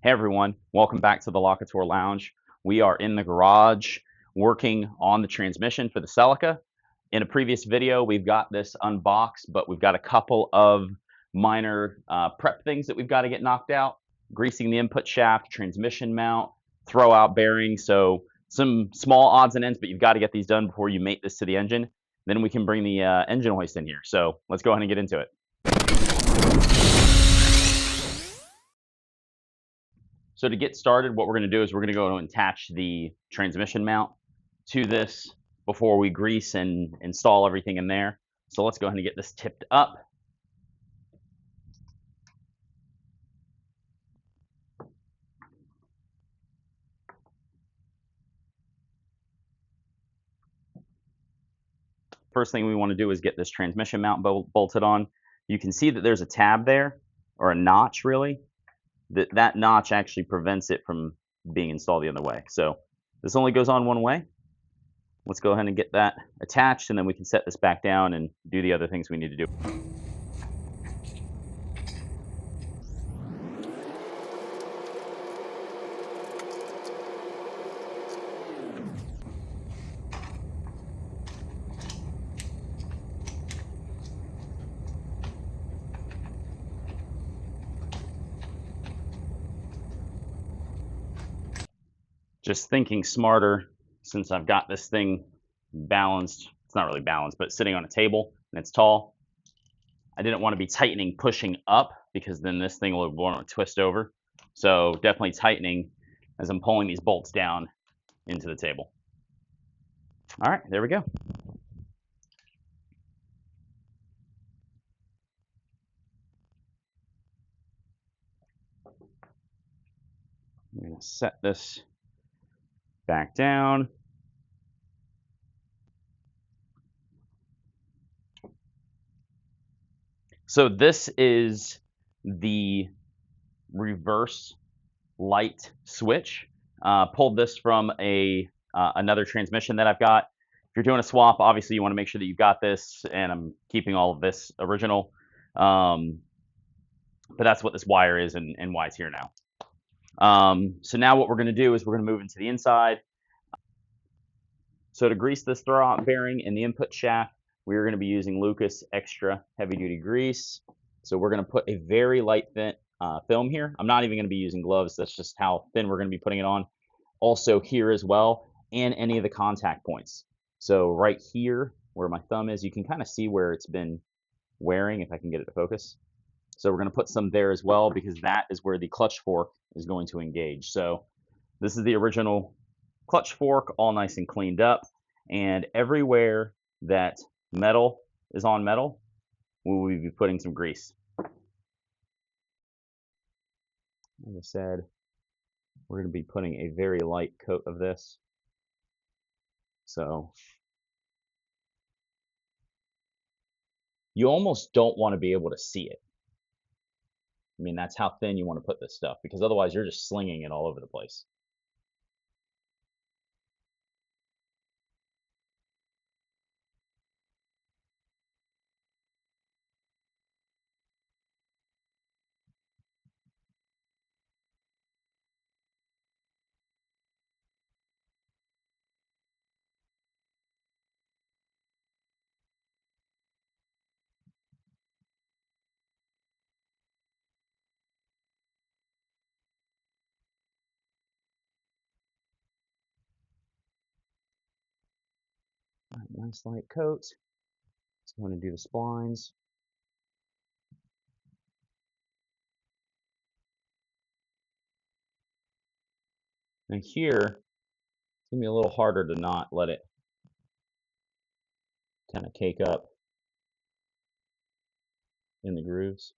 Hey everyone, welcome back to the Locator Lounge. We are in the garage working on the transmission for the Celica. In a previous video, we've got this unboxed, but we've got a couple of minor prep things that we've got to get knocked out. Greasing the input shaft, transmission mount, throwout bearing. So some small odds and ends, but you've got to get these done before you mate this to the engine. Then we can bring the engine hoist in here. So let's go ahead and get into it. So to get started, what we're going to do is we're going to go and attach the transmission mount to this before we grease and install everything in there. So let's go ahead and get this tipped up. First thing we want to do is get this transmission mount bolted on. You can see that there's a tab there, or a notch really. That notch actually prevents it from being installed the other way. So this only goes on one way. Let's go ahead and get that attached, and then we can set this back down and do the other things we need to do. Just thinking smarter, since I've got this thing balanced. It's not really balanced, but sitting on a table and it's tall. I didn't want to be tightening pushing up because then this thing will want to twist over. So definitely tightening as I'm pulling these bolts down into the table. All right, there we go. I'm going to set this back down. So this is the reverse light switch. Pulled this from another transmission that I've got. If you're doing a swap, obviously you want to make sure that you've got this, and I'm keeping all of this original. But that's what this wire is and why it's here now. So now what we're going to do is we're going to move into the inside. So to grease this throwout bearing in the input shaft, we are going to be using Lucas Extra Heavy Duty Grease. So we're going to put a very light thin film here. I'm not even going to be using gloves. That's just how thin we're going to be putting it on. Also here as well, and any of the contact points. So right here where my thumb is, you can kind of see where it's been wearing, if I can get it to focus. So we're going to put some there as well, because that is where the clutch fork is going to engage. So this is the original clutch fork, all nice and cleaned up, and everywhere that metal is on metal, we will be putting some grease. Like I said, we're going to be putting a very light coat of this. So you almost don't want to be able to see it. I mean, that's how thin you want to put this stuff, because otherwise you're just slinging it all over the place. All right, nice light coat. Just going to do the splines. And here, it's going to be a little harder to not let it kind of cake up in the grooves,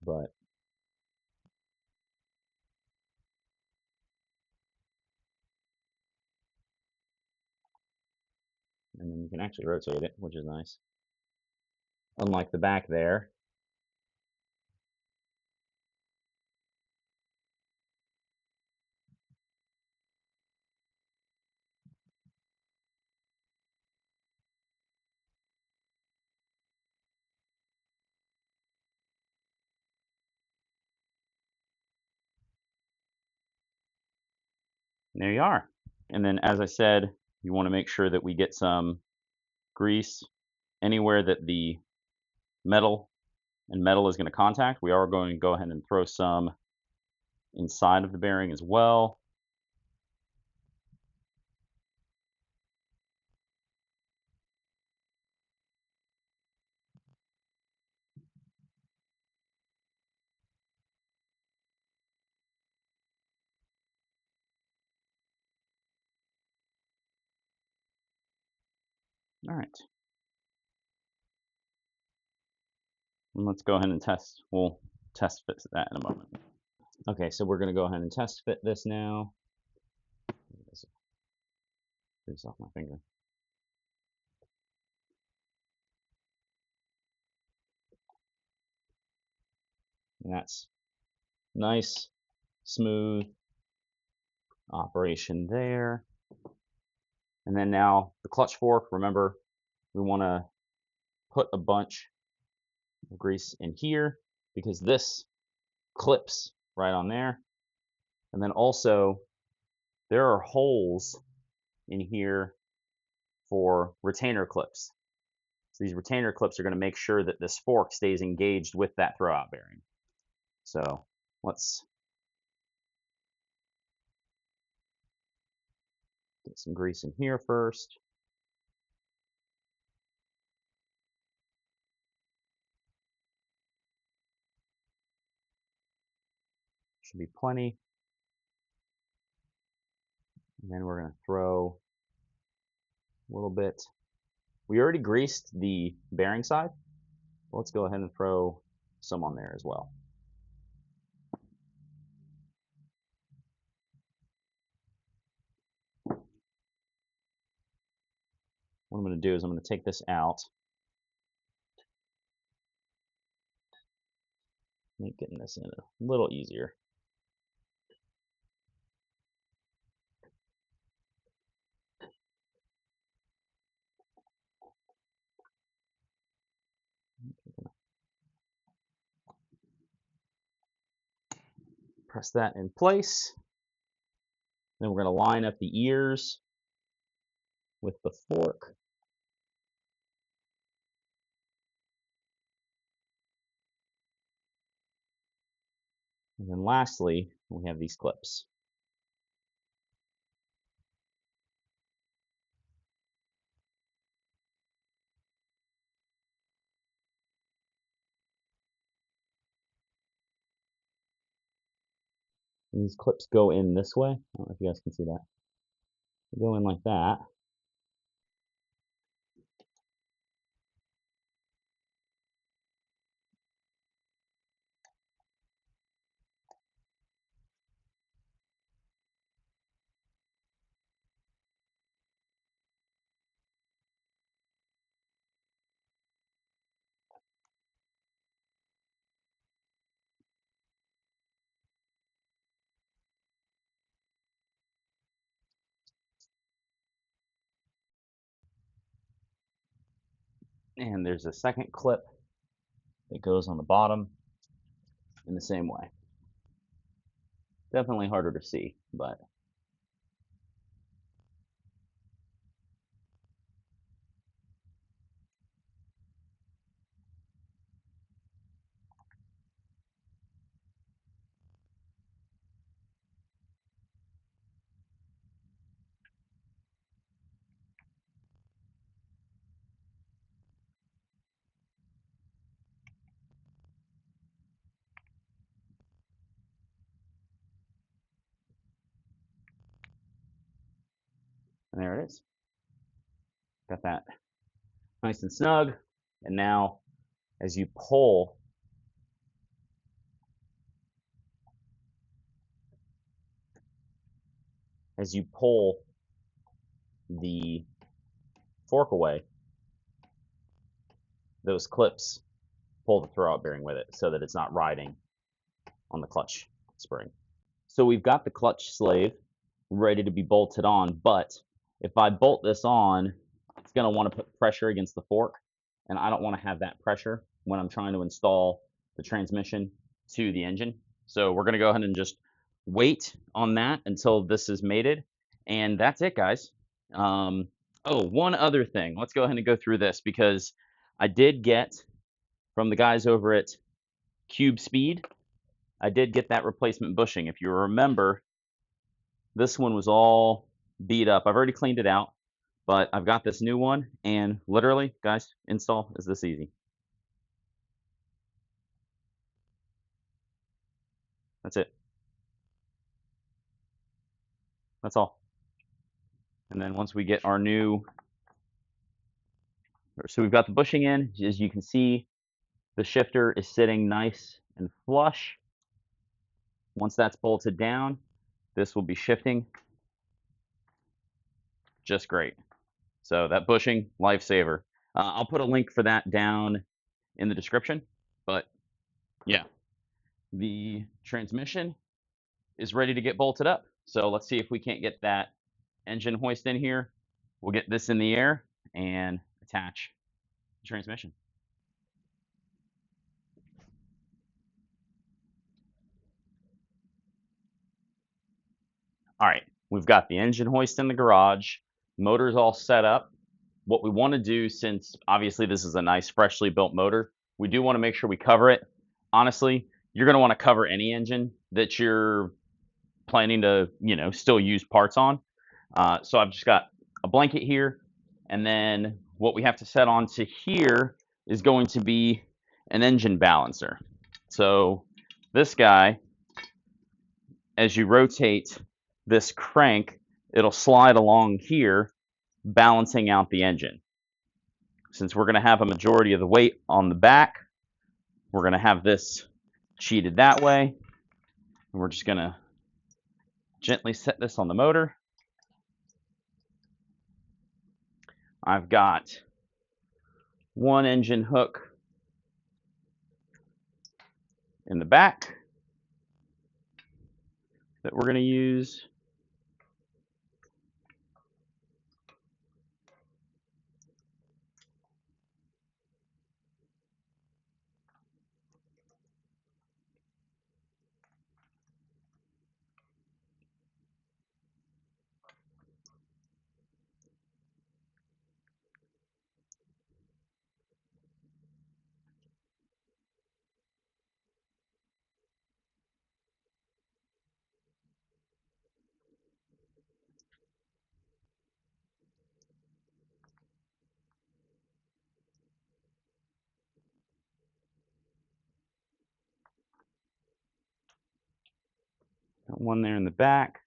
but and then you can actually rotate it, which is nice. Unlike the back there, And there you are. And then, as I said, you want to make sure that we get some grease anywhere that the metal is going to contact. We are going to go ahead and throw some inside of the bearing as well. All right. And let's go ahead and test. We'll test fit that in a moment. Okay, so we're going to go ahead and test fit this now. Grease off my finger. And that's nice, smooth operation there. And then now the clutch fork, remember, we want to put a bunch of grease in here because this clips right on there. And then also there are holes in here for retainer clips. So these retainer clips are going to make sure that this fork stays engaged with that throwout bearing. So let's get some grease in here first. Should be plenty. And then we're going to throw a little bit. We already greased the bearing side. Let's go ahead and throw some on there as well. What I'm going to do is I'm going to take this out. Make getting this in a little easier. Press that in place. Then we're going to line up the ears with the fork. And then lastly, we have these clips. And these clips go in this way. I don't know if you guys can see that. They go in like that. And there's a second clip that goes on the bottom in the same way. Definitely harder to see, but and there it is. Got that nice and snug. And now as you pull the fork away, those clips pull the throwout bearing with it so that it's not riding on the clutch spring. So we've got the clutch slave ready to be bolted on, but if I bolt this on, it's going to want to put pressure against the fork, and I don't want to have that pressure when I'm trying to install the transmission to the engine. So we're going to go ahead and just wait on that until this is mated, And that's it, guys. Oh, one other thing. Let's go ahead and go through this because I did get from the guys over at Cube Speed, I did get that replacement bushing. If you remember, this one was all beat up. I've already cleaned it out, but I've got this new one, and literally, guys, install is this easy. That's it. That's all. And then once we get our new, so we've got the bushing in, as you can see, the shifter is sitting nice and flush. Once that's bolted down, this will be shifting just great. So that bushing, lifesaver. I'll put a link for that down in the description. But yeah, the transmission is ready to get bolted up. So let's see if we can't get that engine hoist in here. We'll get this in the air and attach the transmission. All right, we've got the engine hoist in the garage, motor's all set up. What we want to do, since obviously this is a nice freshly built motor, we do want to make sure we cover it. Honestly, you're going to want to cover any engine that you're planning to, still use parts on. So I've just got a blanket here, and then what we have to set onto here is going to be an engine balancer. So this guy, as you rotate this crank, it'll slide along here, balancing out the engine. Since we're going to have a majority of the weight on the back, we're going to have this cheated that way. And we're just going to gently set this on the motor. I've got one engine hook in the back that we're going to use. Got one there in the back.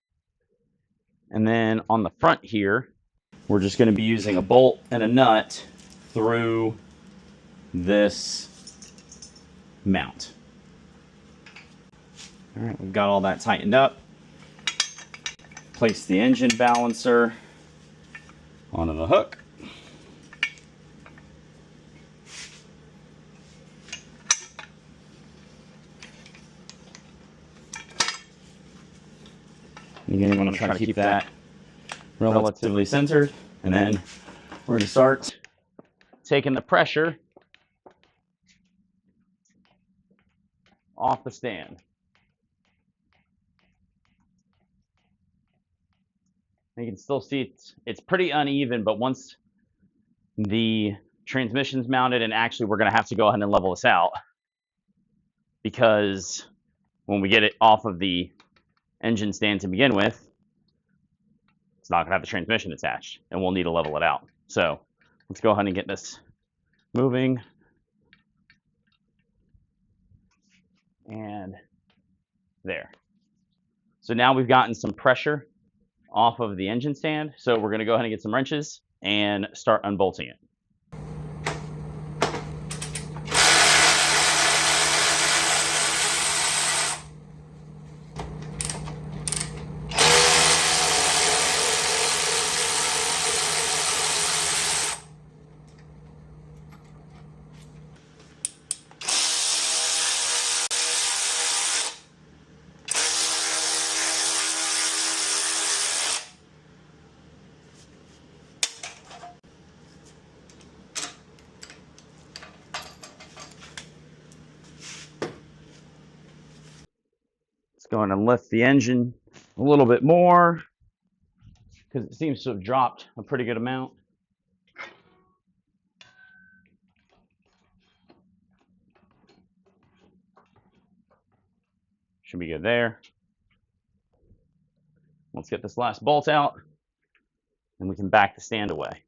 And then on the front here, we're just going to be using a bolt and a nut through this mount. All right, we've got all that tightened up. Place the engine balancer onto the hook. Again, you want to try to keep that relatively centered. And then we're going to start taking the pressure off the stand. You can still see it's pretty uneven, but once the transmission's mounted, and actually we're going to have to go ahead and level this out, because when we get it off of the engine stand to begin with, it's not going to have the transmission attached, and we'll need to level it out. So let's go ahead and get this moving. And there. So now we've gotten some pressure off of the engine stand. So we're going to go ahead and get some wrenches and start unbolting it. Let's go ahead and lift the engine a little bit more. because it seems to have dropped a pretty good amount. Should be good there. Let's get this last bolt out, and we can back the stand away.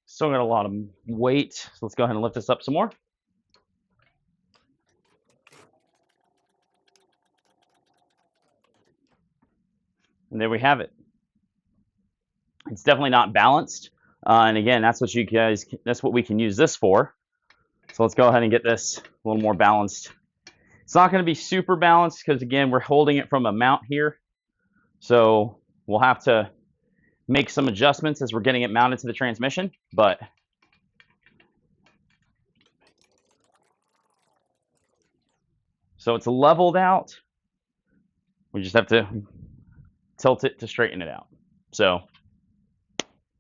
Still got a lot of weight, so let's go ahead and lift this up some more. And there we have it. It's definitely not balanced. And again, that's what we can use this for. So let's go ahead and get this a little more balanced. It's not going to be super balanced because again, we're holding it from a mount here. So we'll have to make some adjustments as we're getting it mounted to the transmission, but so it's leveled out. We just have to tilt it to straighten it out. So,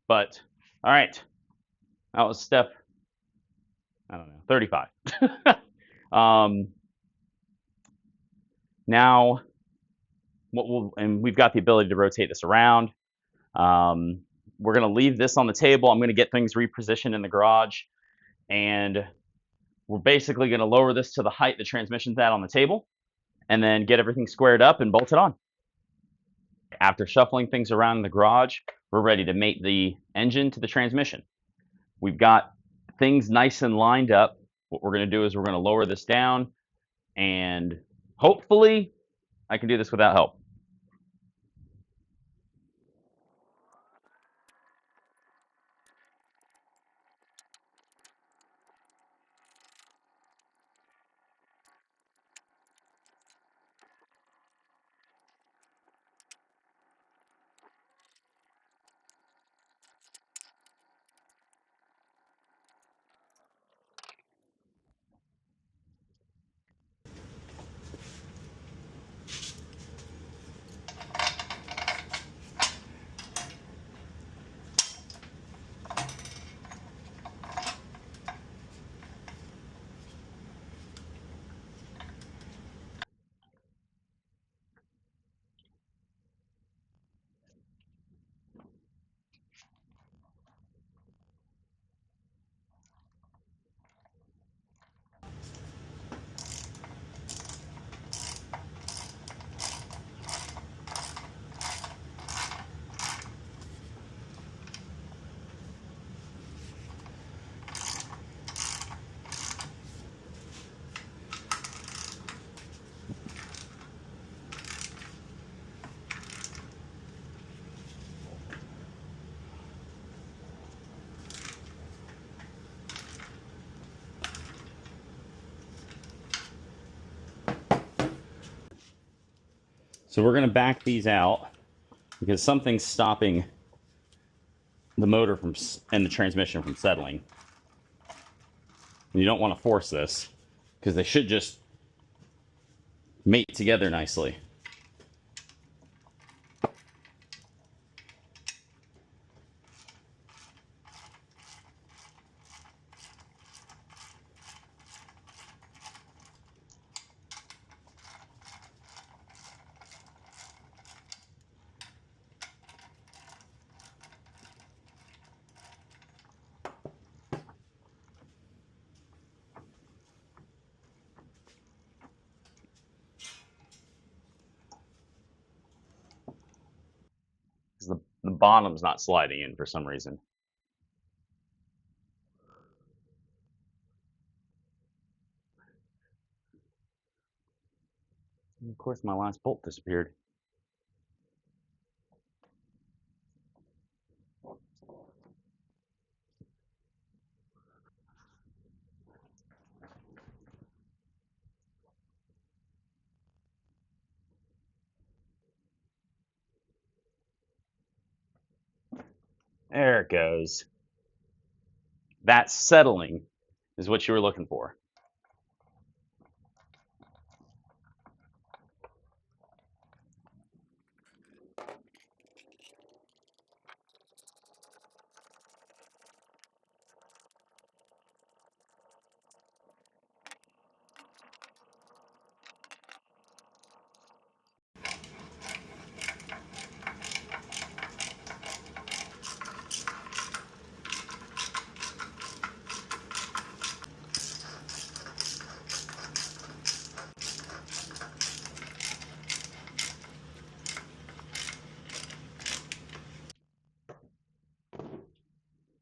but all right, that was step, I don't know, 35. Now, and we've got the ability to rotate this around. We're going to leave this on the table. I'm going to get things repositioned in the garage, and we're basically going to lower this to the height the transmission's at on the table, and then get everything squared up and bolt it on. After shuffling things around in the garage, we're ready to mate the engine to the transmission. We've got things nice and lined up. What we're going to do is we're going to lower this down, and hopefully I can do this without help. So we're going to back these out because something's stopping the motor and the transmission from settling. And you don't want to force this because they should just mate together nicely. The bottom's not sliding in for some reason. And of course, my last bolt disappeared. There it goes. That settling is what you were looking for.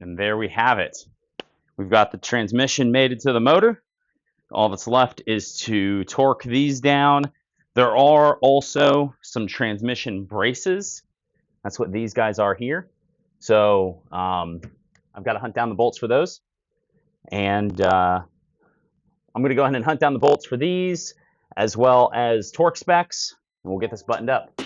And there we have it. We've got the transmission mated to the motor. All that's left is to torque these down. There are also some transmission braces. That's what these guys are here. So I've got to hunt down the bolts for those. And I'm going to go ahead and hunt down the bolts for these, as well as torque specs, and we'll get this buttoned up.